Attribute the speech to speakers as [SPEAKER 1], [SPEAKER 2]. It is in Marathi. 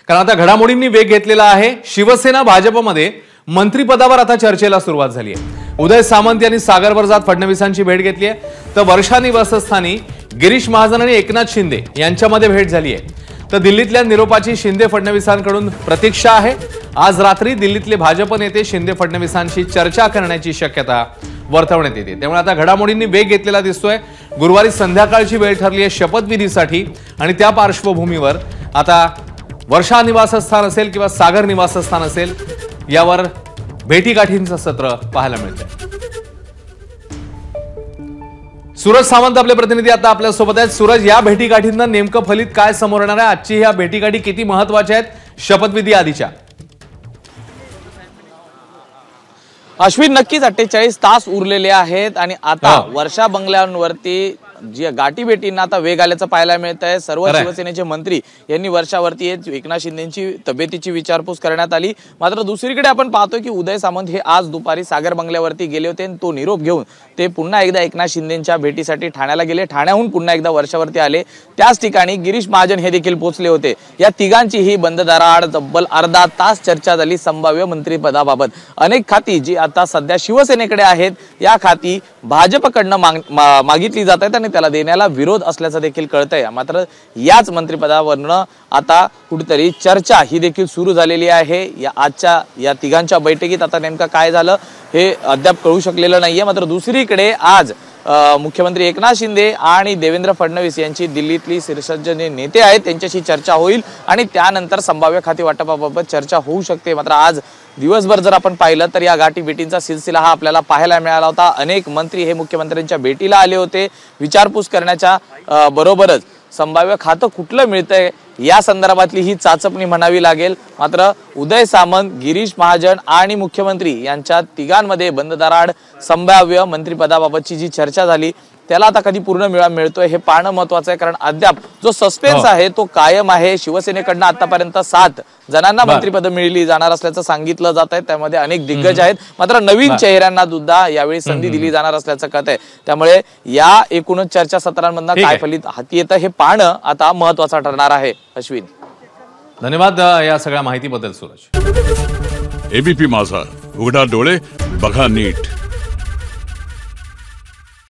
[SPEAKER 1] कारण आता घडामोडींनी वेग घेतलेला आहे। शिवसेना भाजपमध्ये मंत्रिपदावर आता चर्चेला सुरुवात झाली आहे। उदय सामंत यांनी सागरवर जात फडणवीसांची भेट घेतली आहे, तर वर्षा निवासस्थानी गिरीश महाजन आणि एकनाथ शिंदे यांच्यामध्ये भेट झाली आहे। तर दिल्लीतल्या निरोपाची शिंदे फडणवीसांकडून प्रतीक्षा आहे। आज रात्री दिल्लीतले भाजप नेते शिंदे फडणवीसांशी चर्चा करण्याची शक्यता वर्तवण्यात येते। त्यामुळे आता घडामोडींनी वेग घेतलेला दिसतोय। गुरुवारी संध्याकाळची वेळ ठरली आहे शपथविधीसाठी आणि त्या पार्श्वभूमीवर आता वर्षा निवासस्थान असेल किंवा सागर निवासस्थान असेल यावर भेटीगाठींचं सत्र पाहायला मिळतंय। सूरज सावंत आपले प्रतिनिधी आता आपल्या सोबत आहेत। सूरज, या भेटीगाठींना नेमकं फलित काय समोर येणार आहे? आजची ह्या भेटीगाठी किती महत्त्वाच्या आहेत शपथविधी आधीच्या?
[SPEAKER 2] अश्विन, नक्कीच 48 तास उरलेले आहेत आणि आता वर्षा बंगल्यांवरती जी गाठी भेटींना आता वेग आल्याचं पाहायला मिळत आहे। सर्व शिवसेनेचे मंत्री यांनी वर्षावरती एकनाथ शिंदेची तब्येतीची विचारपूस करण्यात आली। मात्र दुसरीकडे आपण पाहतोय की उदय सामंत हे आज दुपारी सागर बंगल्यावरती गेले होते आणि तो निरोप घेऊन ते पुन्हा एकदा एकनाथ शिंदेच्या भेटीसाठी ठाण्याला गेले। ठाण्याहून पुन्हा एकदा वर्षावरती आले। त्याच ठिकाणी गिरीश महाजन हे देखील पोहोचले होते। या तिघांची ही बंद दाराआड तब्बल अर्धा तास चर्चा झाली संभाव्य मंत्रिपदाबाबत। अनेक खाती जी आता सध्या शिवसेनेकडे आहेत या खाती भाजपकडनं मागितली जात आहेत आणि त्याला देण्याला विरोध असल्याचं देखील कळतंय। मात्र याच मंत्रिपदावरनं आता कुठेतरी चर्चा ही देखील सुरू झालेली आहे। या आजच्या या तिघांच्या बैठकीत आता नेमकं काय झालं हे अद्याप कळू शकलेलं नाहीये। मात्र दुसरीकडे आज मुख्यमंत्री एकनाथ शिंदे आणि देवेंद्र फडणवीस यांची दिल्लीतली शीर्षस्थ जे नेते आहेत त्यांच्याशी चर्चा होईल आणि त्यानंतर संभाव्य खाती वाटपाबाबत चर्चा होऊ शकते। मात्र आज दिवसभर जर आपण पाहिलं तर या गाठी भेटींचा सिलसिला हा आपल्याला पाहायला मिळाला होता। अनेक मंत्री हे मुख्यमंत्र्यांच्या भेटीला आले होते। विचारपूस करण्याच्या बरोबरच संभाव्य खातं कुठलं मिळतंय या संदर्भातली ही चाचपणी म्हणावी लागेल। मात्र उदय सामंत, गिरीश महाजन आणि मुख्यमंत्री यांच्या तिघांमध्ये बंद दाराआड संभाव्य मंत्रिपदाबाबतची जी चर्चा झाली त्याला आता कधी पूर्ण मिळतोय हे पाहणं महत्त्वाचं आहे। कारण अद्याप जो सस्पेन्स आहे तो कायम आहे। शिवसेनेकडनं आतापर्यंत 7 जणांना मंत्रिपद मिळली जाणार असल्याचं सांगितलं जात आहे। त्यामध्ये अनेक दिग्गज आहेत। मात्र नवीन चेहऱ्यांना सुद्धा यावेळी संधी दिली जाणार असल्याचं कळत आहे। त्यामुळे या एकूणच चर्चा सत्रांमधनं काय फलित हाती येतं हे पाहणं आता महत्त्वाचं ठरणार आहे। अश्विन,
[SPEAKER 1] धन्यवाद या सगळ्या माहितीबद्दल सूरज।
[SPEAKER 3] एबीपी माझा, उघडा डोळे बघा नीट।